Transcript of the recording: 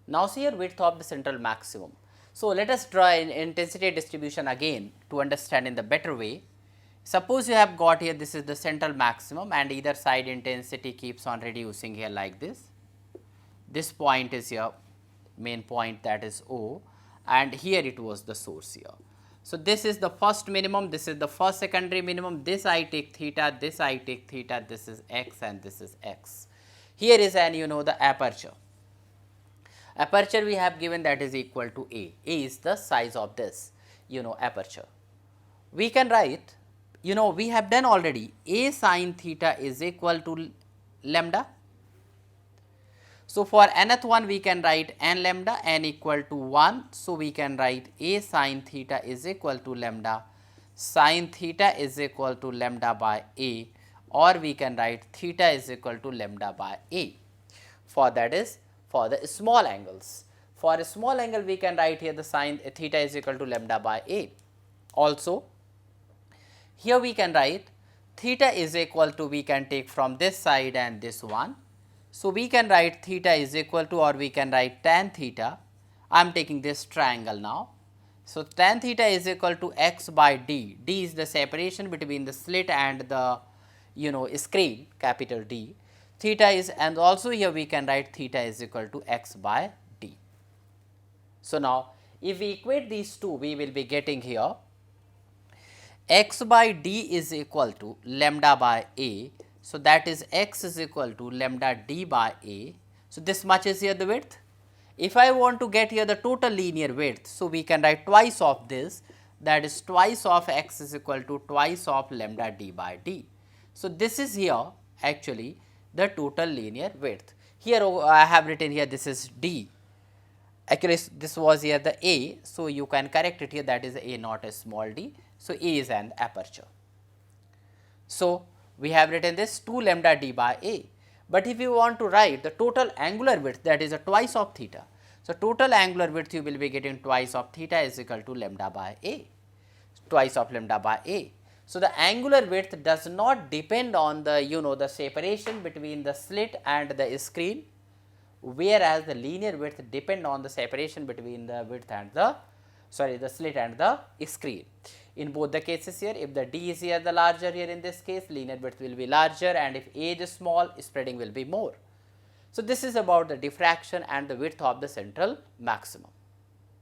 Now see your width of the central maximum. So let us draw an intensity distribution again to understand in the better way. Suppose you have got here, this is the central maximum and either side intensity keeps on reducing here like this. This point is your main point, that is O, and here it was the source here. So this is the first minimum, this is the first secondary minimum, this I take theta, this I take theta, this is x and this is x. Here is an the aperture. Aperture we have given, that is equal to A. A is the size of this aperture. We can write, we have done already, A sin theta is equal to lambda. So for nth one we can write n lambda, n equal to 1. So we can write A sin theta is equal to lambda, sin theta is equal to lambda by A, or we can write theta is equal to lambda by A. For that is for the small angles. For a small angle we can write here the sin theta is equal to lambda by A. Also here we can write theta is equal to, we can take from this side and this one. So we can write theta is equal to, or we can write tan theta. I am taking this triangle now. So tan theta is equal to x by d. D is the separation between the slit and the screen, capital D. Theta is, and also here we can write theta is equal to x by d. So now if we equate these two, we will be getting here x by d is equal to lambda by A. So that is x is equal to lambda d by A. So this much is here the width. If I want to get here the total linear width, so we can write twice of this, that is twice of x is equal to twice of lambda d by d. So this is here actually the total linear width. Here I have written here this is d. Actually this was here the A, so you can correct it here, that is A not a small d. So A is an aperture. So we have written this 2 lambda d by A. But if you want to write the total angular width, that is a twice of theta. So total angular width you will be getting twice of theta is equal to lambda by A, twice of lambda by A. So the angular width does not depend on the the separation between the slit and the screen, whereas the linear width depend on the separation between the width and the slit and the screen. In both the cases here, if the d is here the larger, here in this case linear width will be larger, and if A is small, spreading will be more. So this is about the diffraction and the width of the central maximum.